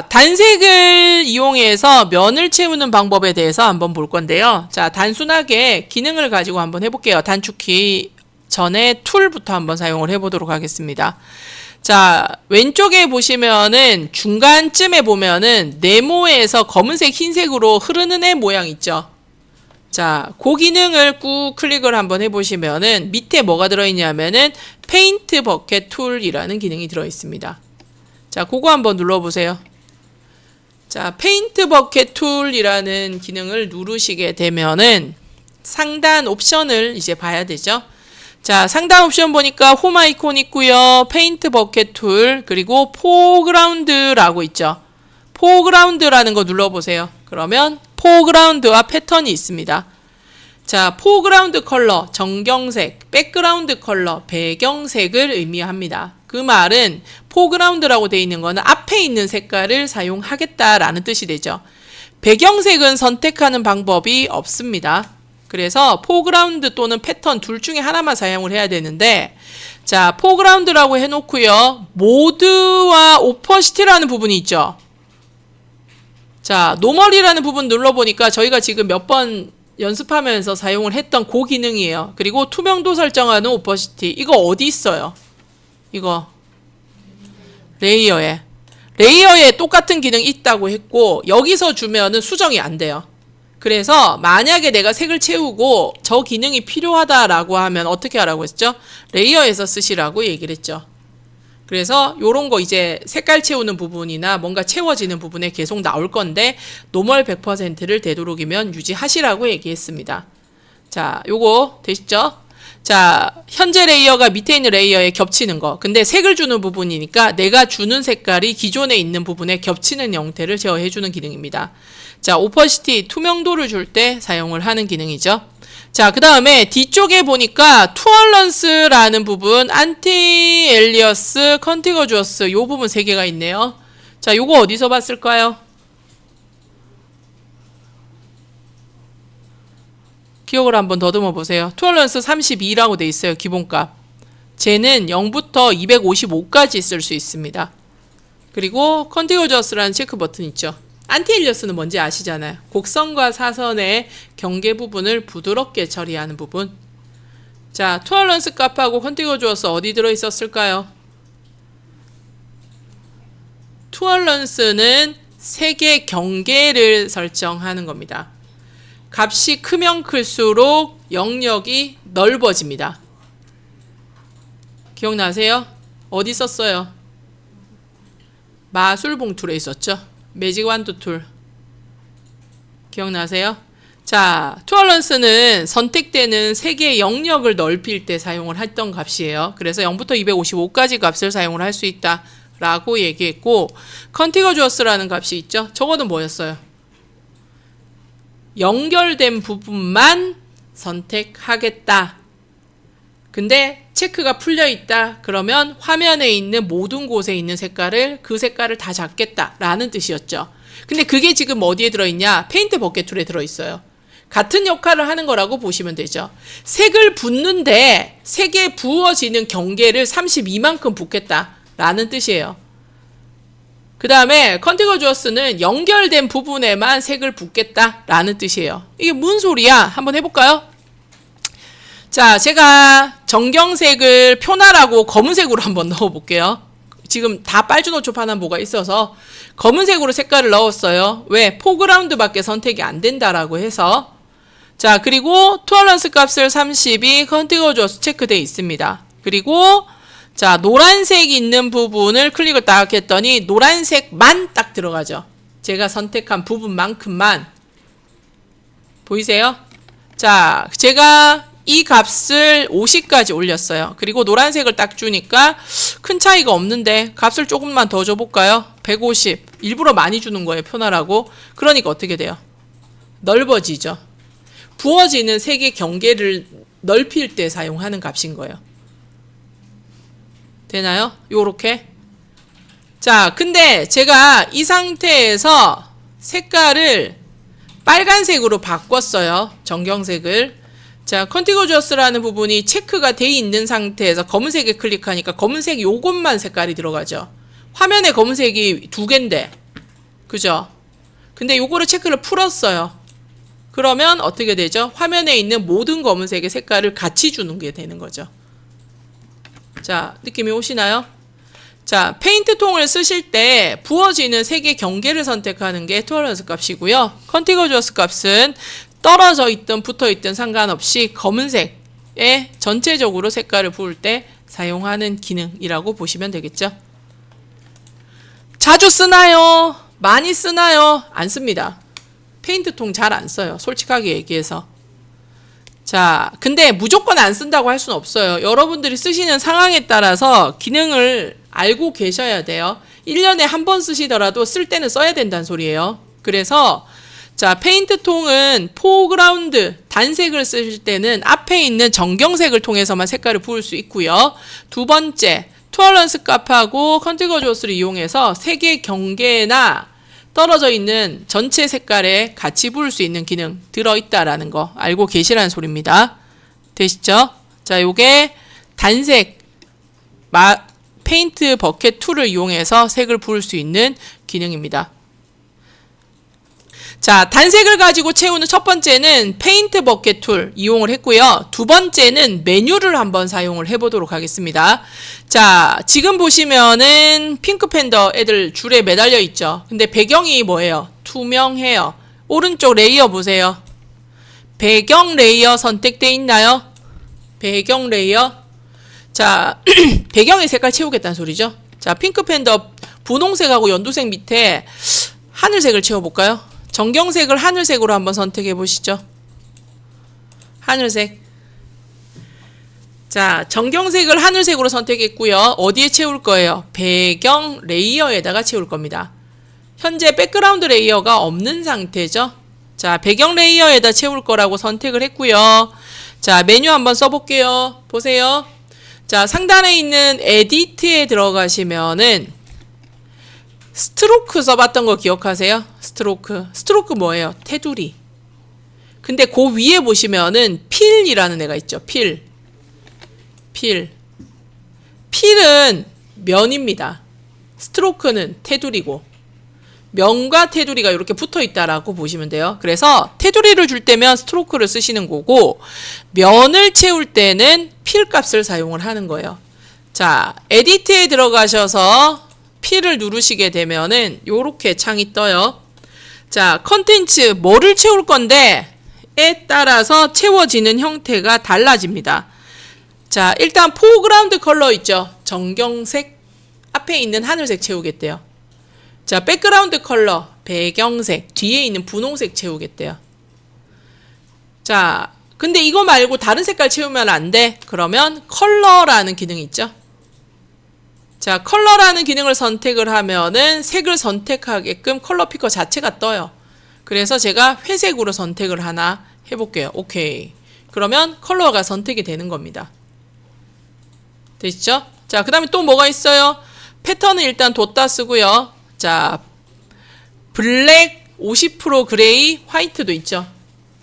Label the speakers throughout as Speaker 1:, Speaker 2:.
Speaker 1: 단색을 이용해서 면을 채우는 방법에 대해서 한번 볼 건데요. 자, 단순하게 기능을 가지고 한번 해볼게요. 단축키 전에 툴부터 한번 사용을 해보도록 하겠습니다. 자, 왼쪽에 보시면은 중간쯤에 보면은 네모에서 검은색, 흰색으로 흐르는 애 모양 있죠. 자, 그 기능을 꾹 클릭을 한번 해보시면은 밑에 뭐가 들어있냐면은 페인트 버켓 툴이라는 기능이 들어있습니다. 자, 그거 한번 눌러보세요. 자, 페인트 버켓 툴이라는 기능을 누르시게 되면은 상단 옵션을 이제 봐야 되죠. 자, 상단 옵션 보니까 홈 아이콘 있고요. 페인트 버켓 툴, 그리고 포그라운드라고 있죠. 포그라운드라는 거 눌러보세요. 그러면 포그라운드와 패턴이 있습니다. 자, 포그라운드 컬러, 정경색, 백그라운드 컬러, 배경색을 의미합니다. 그 말은 포그라운드라고 되어 있는 거는 앞에 있는 색깔을 사용하겠다라는 뜻이 되죠. 배경색은 선택하는 방법이 없습니다. 그래서 포그라운드 또는 패턴 둘 중에 하나만 사용을 해야 되는데, 자, 포그라운드라고 해놓고요. 모드와 오퍼시티라는 부분이 있죠. 자, 노멀이라는 부분 눌러보니까 저희가 지금 몇 번 연습하면서 사용을 했던 그 기능이에요. 그리고 투명도 설정하는 오퍼시티. 이거 어디 있어요? 이거 레이어에 똑같은 기능이 있다고 했고, 여기서 주면은 수정이 안 돼요. 그래서 만약에 내가 색을 채우고 저 기능이 필요하다라고 하면 어떻게 하라고 했죠? 레이어에서 쓰시라고 얘기를 했죠. 그래서 요런 거 이제 색깔 채우는 부분이나 뭔가 채워지는 부분에 계속 나올 건데, 노멀 100%를 되도록이면 유지하시라고 얘기했습니다. 자, 요거 되시죠? 자, 현재 레이어가 밑에 있는 레이어에 겹치는 거. 근데 색을 주는 부분이니까 내가 주는 색깔이 기존에 있는 부분에 겹치는 형태를 제어해주는 기능입니다. 자, 오퍼시티, 투명도를 줄 때 사용을 하는 기능이죠. 자, 그 다음에 뒤쪽에 보니까 투얼런스라는 부분, 안티 엘리어스, 컨티거주어스 요 부분 3개가 있네요. 자, 요거 어디서 봤을까요? 기억을 한번 더듬어 보세요. 투얼런스 32라고 돼 있어요. 기본값. 쟤는 0부터 255까지 쓸 수 있습니다. 그리고 컨티거주어스라는 체크 버튼 있죠. 안티엘리어스는 뭔지 아시잖아요. 곡선과 사선의 경계 부분을 부드럽게 처리하는 부분. 자, 투얼런스 값하고 컨티거주어스 어디 들어있었을까요? 투얼런스는 색의 경계를 설정하는 겁니다. 값이 크면 클수록 영역이 넓어집니다. 기억나세요? 어디 썼어요? 마술봉 툴에 있었죠. 매직 완두 툴. 기억나세요? 자, 투얼런스는 선택되는 색의 영역을 넓힐 때 사용을 했던 값이에요. 그래서 0부터 255까지 값을 사용을 할 수 있다라고 얘기했고, 컨티거주어스라는 값이 있죠. 저거는 뭐였어요? 연결된 부분만 선택하겠다. 근데 체크가 풀려 있다. 그러면 화면에 있는 모든 곳에 있는 색깔을, 그 색깔을 다 잡겠다라는 뜻이었죠. 근데 그게 지금 어디에 들어있냐? 페인트 버켓 툴에 들어있어요. 같은 역할을 하는 거라고 보시면 되죠. 색을 붓는데 색에 부어지는 경계를 32만큼 붓겠다라는 뜻이에요. 그 다음에 컨티거주어스는 연결된 부분에만 색을 붓겠다라는 뜻이에요. 이게 무슨 소리야? 한번 해볼까요? 자, 제가 정경색을 표나라고 검은색으로 한번 넣어볼게요. 지금 다 빨주노초 파남보가 있어서 검은색으로 색깔을 넣었어요. 왜? 포그라운드밖에 선택이 안 된다라고 해서. 자, 그리고 투얼런스 값을 32, 컨티거주어스 체크되어 있습니다. 그리고 자, 노란색 있는 부분을 클릭을 딱 했더니 노란색만 딱 들어가죠. 제가 선택한 부분만큼만. 보이세요? 자, 제가 이 값을 50까지 올렸어요. 그리고 노란색을 딱 주니까 큰 차이가 없는데 값을 조금만 더 줘볼까요? 150. 일부러 많이 주는 거예요. 표나라고. 그러니까 어떻게 돼요? 넓어지죠. 부어지는 색의 경계를 넓힐 때 사용하는 값인 거예요. 되나요? 요렇게. 자, 근데 제가 이 상태에서 색깔을 빨간색으로 바꿨어요. 정경색을. 자, 컨티거주어스라는 부분이 체크가 돼 있는 상태에서 검은색에 클릭하니까 검은색 요것만 색깔이 들어가죠. 화면에 검은색이 2개인데 그죠? 근데 요거를 체크를 풀었어요. 그러면 어떻게 되죠? 화면에 있는 모든 검은색의 색깔을 같이 주는 게 되는 거죠. 자, 느낌이 오시나요? 자, 페인트 통을 쓰실 때 부어지는 색의 경계를 선택하는 게 토러런스 값이고요. 컨티거주어스 값은 떨어져 있든 붙어 있든 상관없이 검은색에 전체적으로 색깔을 부을 때 사용하는 기능이라고 보시면 되겠죠. 자주 쓰나요? 많이 쓰나요? 안 씁니다. 페인트통 잘 안 써요. 솔직하게 얘기해서. 자, 근데 무조건 안 쓴다고 할 수는 없어요. 여러분들이 쓰시는 상황에 따라서 기능을 알고 계셔야 돼요. 1년에 한 번 쓰시더라도 쓸 때는 써야 된다는 소리예요. 그래서 자, 페인트통은 포그라운드, 단색을 쓰실 때는 앞에 있는 정경색을 통해서만 색깔을 부을 수 있고요. 두 번째, 토러런스 값하고 컨티거주어스를 이용해서 색의 경계나 떨어져 있는 전체 색깔에 같이 부을 수 있는 기능 들어있다라는 거 알고 계시라는 소리입니다. 되시죠? 자, 요게 단색 페인트 버켓 툴을 이용해서 색을 부을 수 있는 기능입니다. 자, 단색을 가지고 채우는 첫 번째는 페인트 버켓 툴 이용을 했고요. 두 번째는 메뉴를 한번 사용을 해보도록 하겠습니다. 자, 지금 보시면은 핑크 팬더 애들 줄에 매달려 있죠. 근데 배경이 뭐예요? 투명해요. 오른쪽 레이어 보세요. 배경 레이어 선택되어 있나요? 배경 레이어. 자, 배경의 색깔 채우겠다는 소리죠. 자, 핑크 팬더 분홍색하고 연두색 밑에 하늘색을 채워볼까요? 정경색을 하늘색으로 한번 선택해 보시죠. 하늘색. 자, 정경색을 하늘색으로 선택했고요. 어디에 채울 거예요? 배경 레이어에다가 채울 겁니다. 현재 백그라운드 레이어가 없는 상태죠. 자, 배경 레이어에다 채울 거라고 선택을 했고요. 자, 메뉴 한번 써볼게요. 보세요. 자, 상단에 있는 에디트에 들어가시면은 스트로크 써봤던 거 기억하세요? 스트로크 뭐예요? 테두리. 근데 그 위에 보시면은 필이라는 애가 있죠. 필은 면입니다. 스트로크는 테두리고 면과 테두리가 이렇게 붙어 있다라고 보시면 돼요. 그래서 테두리를 줄 때면 스트로크를 쓰시는 거고 면을 채울 때는 필 값을 사용을 하는 거예요. 자, 에디트에 들어가셔서 P를 누르시게 되면은 요렇게 창이 떠요. 자, 컨텐츠 뭐를 채울 건데 에 따라서 채워지는 형태가 달라집니다. 자, 일단 포그라운드 컬러 있죠. 정경색 앞에 있는 하늘색 채우겠대요. 자, 백그라운드 컬러 배경색 뒤에 있는 분홍색 채우겠대요. 자, 근데 이거 말고 다른 색깔 채우면 안 돼. 그러면 컬러라는 기능이 있죠. 자, 컬러라는 기능을 선택을 하면은 색을 선택하게끔 컬러 피커 자체가 떠요. 그래서 제가 회색으로 선택을 하나 해볼게요. 오케이. 그러면 컬러가 선택이 되는 겁니다. 되시죠? 자, 그 다음에 또 뭐가 있어요? 패턴은 일단 뒀다 쓰고요. 자, 블랙, 50% 그레이, 화이트도 있죠.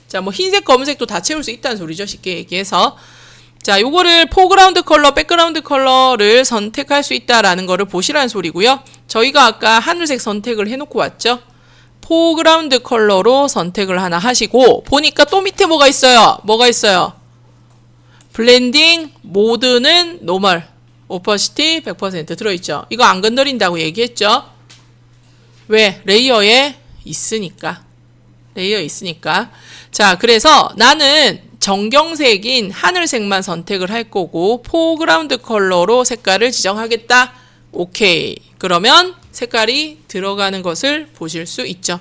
Speaker 1: 자, 뭐 흰색, 검은색도 다 채울 수 있다는 소리죠. 쉽게 얘기해서. 자, 요거를 포그라운드 컬러, 백그라운드 컬러를 선택할 수 있다라는 거를 보시라는 소리고요. 저희가 아까 하늘색 선택을 해놓고 왔죠. 포그라운드 컬러로 선택을 하나 하시고 보니까 또 밑에 뭐가 있어요? 뭐가 있어요? 블렌딩, 모드는 노멀, 오퍼시티 100% 들어있죠. 이거 안 건드린다고 얘기했죠. 왜? 레이어에 있으니까. 레이어에 있으니까. 자, 그래서 나는 정경색인 하늘색만 선택을 할 거고 포그라운드 컬러로 색깔을 지정하겠다. 오케이. 그러면 색깔이 들어가는 것을 보실 수 있죠.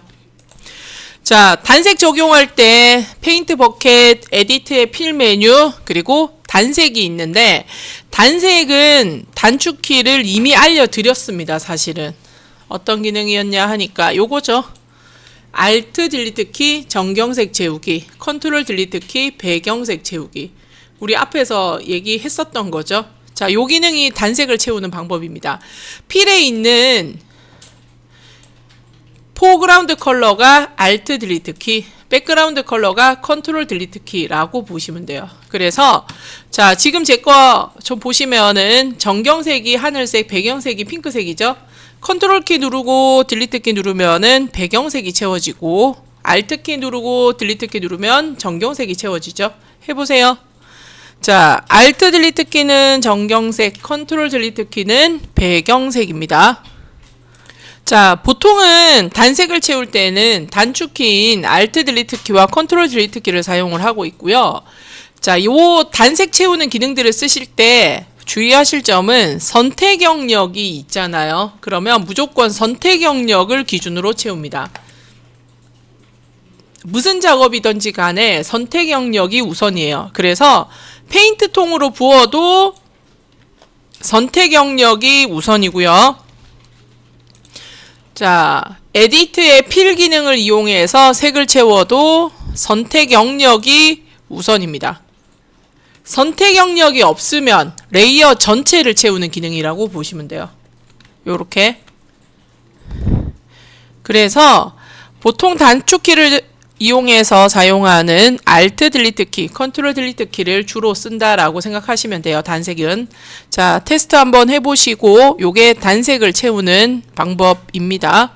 Speaker 1: 자, 단색 적용할 때 페인트 버켓, 에디트의 필 메뉴, 그리고 단색이 있는데 단색은 단축키를 이미 알려드렸습니다. 사실은. 어떤 기능이었냐 하니까 요거죠. Alt 딜리트 키 정경색 채우기, 컨트롤 딜리트 키 배경색 채우기. 우리 앞에서 얘기했었던 거죠. 자, 요 기능이 단색을 채우는 방법입니다. 필에 있는 포그라운드 컬러가 Alt 딜리트 키, 백그라운드 컬러가 컨트롤 딜리트 키라고 보시면 돼요. 그래서 자, 지금 제 거 좀 보시면은 정경색이 하늘색, 배경색이 핑크색이죠. 컨트롤 키 누르고 딜리트 키 누르면은 배경색이 채워지고, 알트 키 누르고 딜리트 키 누르면 정경색이 채워지죠. 해보세요. 자, 알트 딜리트 키는 정경색, 컨트롤 딜리트 키는 배경색입니다. 자, 보통은 단색을 채울 때는 단축키인 알트 딜리트 키와 컨트롤 딜리트 키를 사용을 하고 있고요. 자, 요 단색 채우는 기능들을 쓰실 때 주의하실 점은 선택 영역이 있잖아요. 그러면 무조건 선택 영역을 기준으로 채웁니다. 무슨 작업이든지 간에 선택 영역이 우선이에요. 그래서 페인트 통으로 부어도 선택 영역이 우선이고요. 자, 에디트의 필 기능을 이용해서 색을 채워도 선택 영역이 우선입니다. 선택 영역이 없으면 레이어 전체를 채우는 기능이라고 보시면 돼요. 요렇게. 그래서 보통 단축키를 이용해서 사용하는 Alt 딜리트 키, 컨트롤 딜리트 키를 주로 쓴다라고 생각하시면 돼요. 단색은. 자, 테스트 한번 해보시고 요게 단색을 채우는 방법입니다.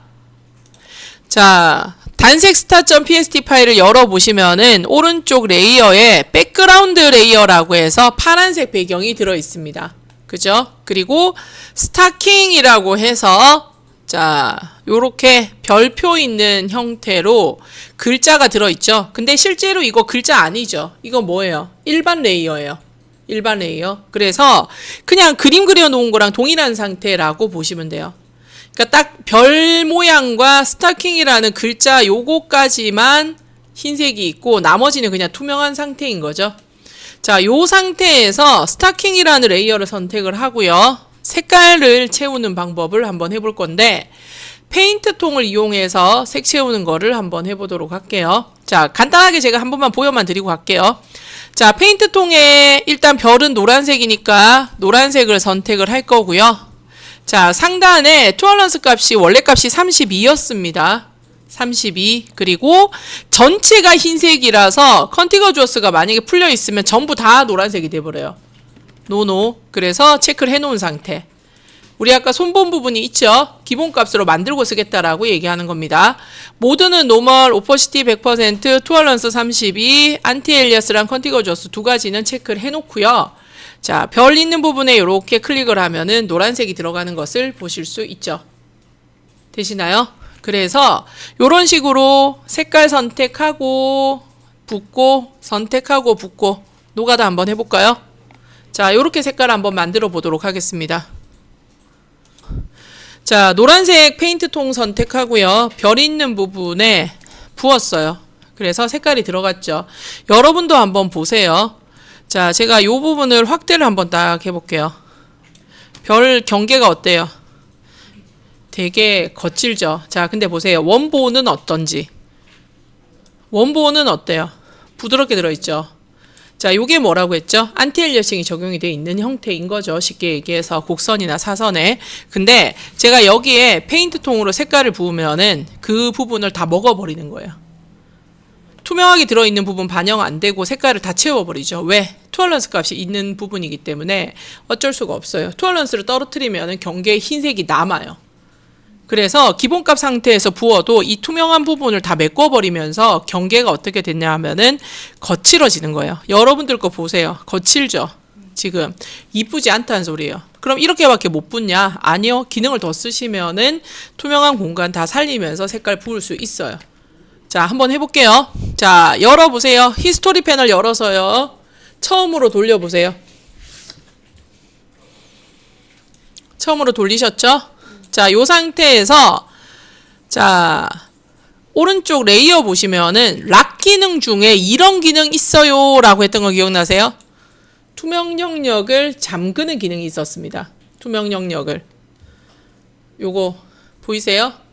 Speaker 1: 자, 단색 star.pst 파일을 열어보시면은 오른쪽 레이어에 백그라운드 레이어라고 해서 파란색 배경이 들어있습니다. 그죠? 그리고 스타킹이라고 해서 자, 요렇게 별표 있는 형태로 글자가 들어있죠. 근데 실제로 이거 글자 아니죠. 이거 뭐예요? 일반 레이어예요. 일반 레이어. 그래서 그냥 그림 그려놓은 거랑 동일한 상태라고 보시면 돼요. 그러니까 딱 별 모양과 스타킹이라는 글자 요거까지만 흰색이 있고 나머지는 그냥 투명한 상태인 거죠. 자, 요 상태에서 스타킹이라는 레이어를 선택을 하고요. 색깔을 채우는 방법을 한번 해볼 건데 페인트 통을 이용해서 색 채우는 거를 한번 해보도록 할게요. 자, 간단하게 제가 한 번만 보여만 드리고 갈게요. 자, 페인트 통에 일단 별은 노란색이니까 노란색을 선택을 할 거고요. 자, 상단에 투어런스 값이 원래 값이 32였습니다. 32. 그리고 전체가 흰색이라서 컨티거주어스가 만약에 풀려 있으면 전부 다 노란색이 돼버려요. 노노. 그래서 체크를 해놓은 상태. 우리 아까 손본 부분이 있죠? 기본값으로 만들고 쓰겠다라고 얘기하는 겁니다. 모드는 노멀, 오퍼시티 100%, 투어런스 32, 안티엘리아스랑 컨티거주어스 두 가지는 체크를 해놓고요. 자, 별 있는 부분에 이렇게 클릭을 하면은 노란색이 들어가는 것을 보실 수 있죠. 되시나요? 그래서 이런 식으로 색깔 선택하고 붓고 선택하고 붓고 노가다 한번 해볼까요? 자, 이렇게 색깔 한번 만들어 보도록 하겠습니다. 자, 노란색 페인트 통 선택하고요. 별 있는 부분에 부었어요. 그래서 색깔이 들어갔죠. 여러분도 한번 보세요. 자, 제가 이 부분을 확대를 한번 딱 해볼게요. 별 경계가 어때요? 되게 거칠죠? 자, 근데 보세요. 원본은 어떤지. 원본은 어때요? 부드럽게 들어있죠? 자, 요게 뭐라고 했죠? 안티엘리어싱이 적용이 되어 있는 형태인 거죠. 쉽게 얘기해서 곡선이나 사선에. 근데 제가 여기에 페인트 통으로 색깔을 부으면은 그 부분을 다 먹어버리는 거예요. 투명하게 들어있는 부분 반영 안 되고 색깔을 다 채워버리죠. 왜? 투어런스 값이 있는 부분이기 때문에 어쩔 수가 없어요. 투어런스를 떨어뜨리면 경계에 흰색이 남아요. 그래서 기본값 상태에서 부어도 이 투명한 부분을 다 메꿔버리면서 경계가 어떻게 됐냐 하면은 거칠어지는 거예요. 여러분들 거 보세요. 거칠죠? 지금 이쁘지 않다는 소리예요. 그럼 이렇게밖에 못 붓냐? 아니요. 기능을 더 쓰시면은 투명한 공간 다 살리면서 색깔 부을 수 있어요. 자, 한번 해볼게요. 자, 열어보세요. 히스토리 패널 열어서요. 처음으로 돌려보세요. 처음으로 돌리셨죠? 자, 요 상태에서 자, 오른쪽 레이어 보시면은 락 기능 중에 이런 기능 있어요 라고 했던 거 기억나세요? 투명 영역을 잠그는 기능이 있었습니다. 투명 영역을. 요거 보이세요?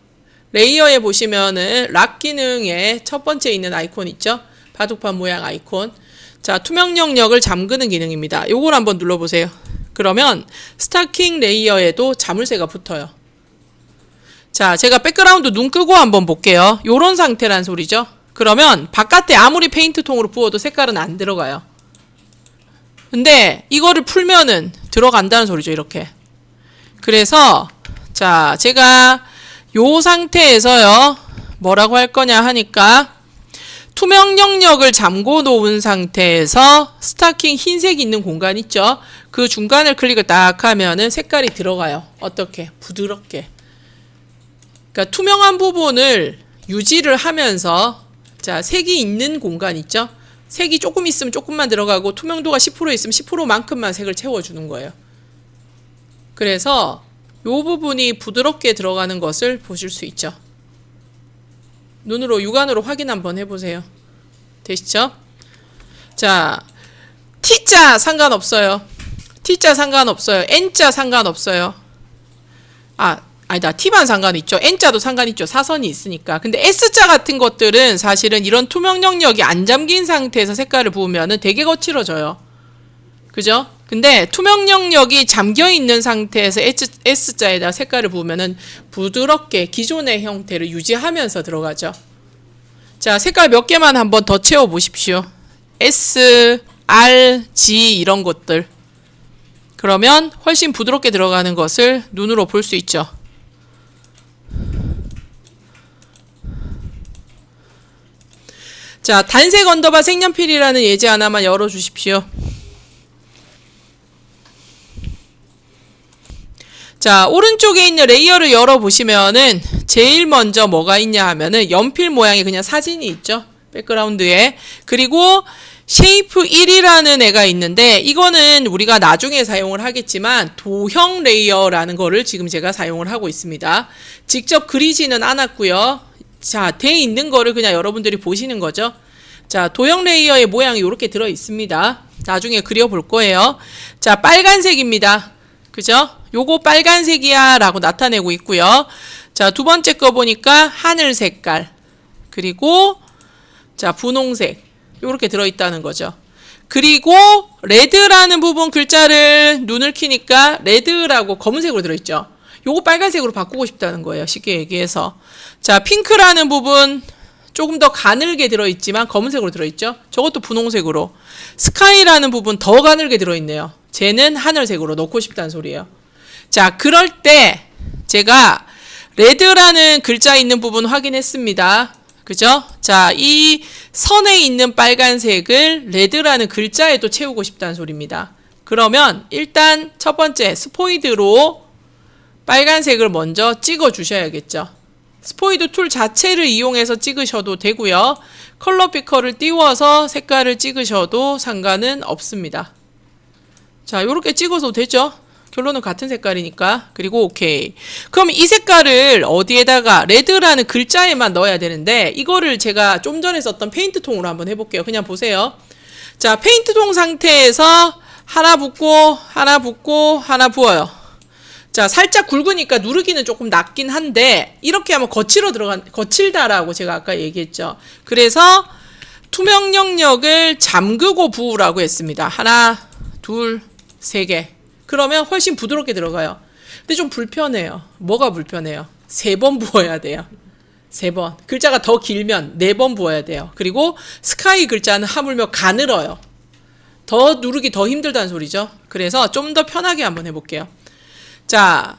Speaker 1: 레이어에 보시면은 락 기능의 첫 번째 있는 아이콘 있죠? 바둑판 모양 아이콘. 자, 투명 영역을 잠그는 기능입니다. 요걸 한번 눌러보세요. 그러면 스타킹 레이어에도 자물쇠가 붙어요. 자, 제가 백그라운드 눈 끄고 한번 볼게요. 요런 상태란 소리죠. 그러면 바깥에 아무리 페인트 통으로 부어도 색깔은 안 들어가요. 근데 이거를 풀면은 들어간다는 소리죠. 이렇게. 그래서 자, 제가 요 상태에서요, 뭐라고 할 거냐 하니까, 투명 영역을 잠궈 놓은 상태에서 스타킹 흰색 있는 공간 있죠? 그 중간을 클릭을 딱 하면은 색깔이 들어가요. 어떻게? 부드럽게. 그러니까 투명한 부분을 유지를 하면서, 자, 색이 있는 공간 있죠? 색이 조금 있으면 조금만 들어가고 투명도가 10% 있으면 10%만큼만 색을 채워주는 거예요. 그래서 요 부분이 부드럽게 들어가는 것을 보실 수 있죠. 눈으로 육안으로 확인 한번 해보세요. 되시죠? 자, T자 상관없어요. T자 상관없어요. N자 상관없어요. 아니다. T만 상관있죠. N자도 상관있죠. 사선이 있으니까. 근데 S자 같은 것들은 사실은 이런 투명 영역이 안 잠긴 상태에서 색깔을 부으면은 되게 거칠어져요. 그죠? 근데 투명 영역이 잠겨 있는 상태에서 S자에다 색깔을 부으면은 부드럽게 기존의 형태를 유지하면서 들어가죠. 자, 색깔 몇 개만 한번 더 채워 보십시오. S, R, G 이런 것들. 그러면 훨씬 부드럽게 들어가는 것을 눈으로 볼 수 있죠. 자, 단색 언더바 색연필이라는 예제 하나만 열어주십시오. 자, 오른쪽에 있는 레이어를 열어보시면은 제일 먼저 뭐가 있냐 하면은 연필 모양의 그냥 사진이 있죠. 백그라운드에. 그리고 쉐이프 1이라는 애가 있는데 이거는 우리가 나중에 사용을 하겠지만 도형 레이어라는 거를 지금 제가 사용을 하고 있습니다. 직접 그리지는 않았고요. 자, 돼 있는 거를 그냥 여러분들이 보시는 거죠. 자, 도형 레이어의 모양이 이렇게 들어 있습니다. 나중에 그려볼 거예요. 자, 빨간색입니다. 그죠? 요거 빨간색이야 라고 나타내고 있고요. 자, 두 번째 거 보니까 하늘 색깔, 그리고 자, 분홍색 요렇게 들어있다는 거죠. 그리고 레드라는 부분 글자를 눈을 키니까 레드라고 검은색으로 들어있죠. 요거 빨간색으로 바꾸고 싶다는 거예요. 쉽게 얘기해서. 자, 핑크라는 부분 조금 더 가늘게 들어있지만 검은색으로 들어있죠. 저것도 분홍색으로. 스카이라는 부분 더 가늘게 들어있네요. 쟤는 하늘색으로 넣고 싶다는 소리예요. 자, 그럴 때 제가 레드라는 글자 있는 부분 확인했습니다. 그죠? 자, 이 선에 있는 빨간색을 레드라는 글자에도 채우고 싶다는 소리입니다. 그러면 일단 첫 번째 스포이드로 빨간색을 먼저 찍어 주셔야겠죠. 스포이드 툴 자체를 이용해서 찍으셔도 되고요. 컬러 피커를 띄워서 색깔을 찍으셔도 상관은 없습니다. 자, 요렇게 찍어도 되죠? 결론은 같은 색깔이니까. 그리고 오케이. 그럼 이 색깔을 어디에다가 레드라는 글자에만 넣어야 되는데 이거를 제가 좀 전에 썼던 페인트통으로 한번 해볼게요. 그냥 보세요. 자, 페인트통 상태에서 하나 붓고 하나 붓고 하나 부어요. 자, 살짝 굵으니까 누르기는 조금 낫긴 한데 이렇게 하면 거칠다라고 제가 아까 얘기했죠. 그래서 투명 영역을 잠그고 부으라고 했습니다. 하나, 둘, 세 개. 그러면 훨씬 부드럽게 들어가요. 근데 좀 불편해요. 뭐가 불편해요? 3번 부어야 돼요. 3번. 글자가 더 길면 4번 부어야 돼요. 그리고 스카이 글자는 하물며 가늘어요. 더 누르기 더 힘들다는 소리죠. 그래서 좀 더 편하게 한번 해볼게요. 자,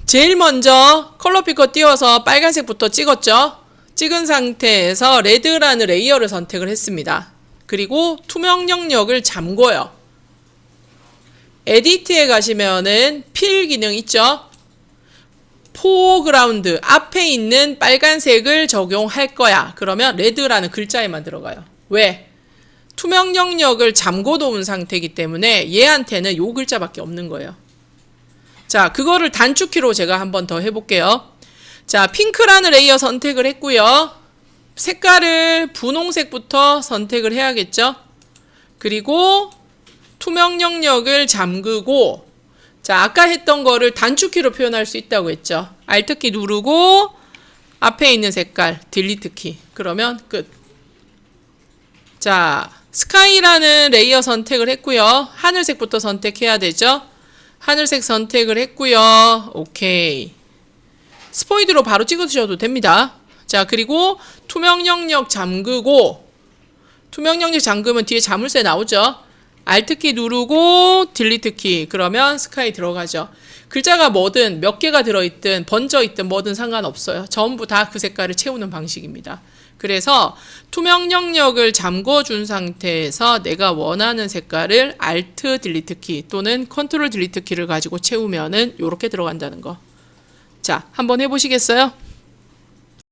Speaker 1: 제일 먼저 컬러 피커 띄워서 빨간색부터 찍었죠. 찍은 상태에서 레드라는 레이어를 선택을 했습니다. 그리고 투명 영역을 잠궈요. 에디트에 가시면은 필 기능 있죠. 포그라운드 앞에 있는 빨간색을 적용할 거야. 그러면 레드라는 글자에만 들어가요. 왜? 투명 영역을 잠궈 놓은 상태이기 때문에 얘한테는 요 글자밖에 없는 거예요. 자, 그거를 단축키로 제가 한번 더 해볼게요. 자, 핑크라는 레이어 선택을 했고요. 색깔을 분홍색부터 선택을 해야겠죠. 그리고 투명 영역을 잠그고, 자, 아까 했던 거를 단축키로 표현할 수 있다고 했죠. Alt키 누르고 앞에 있는 색깔 딜리트 키. 그러면 끝. 자, 스카이라는 레이어 선택을 했고요. 하늘색부터 선택해야 되죠. 하늘색 선택을 했고요. 오케이. 스포이드로 바로 찍으셔도 됩니다. 자, 그리고 투명 영역 잠그고, 투명 영역 잠그면 뒤에 자물쇠 나오죠. Alt키 누르고 딜리트 키. 그러면 스카이 들어가죠. 글자가 뭐든 몇 개가 들어있든 번져 있든 뭐든 상관없어요. 전부 다 그 색깔을 채우는 방식입니다. 그래서 투명 영역을 잠궈준 상태에서 내가 원하는 색깔을 Alt 딜리트 키 또는 컨트롤 딜리트 키를 가지고 채우면은 이렇게 들어간다는 거. 자, 한번 해보시겠어요?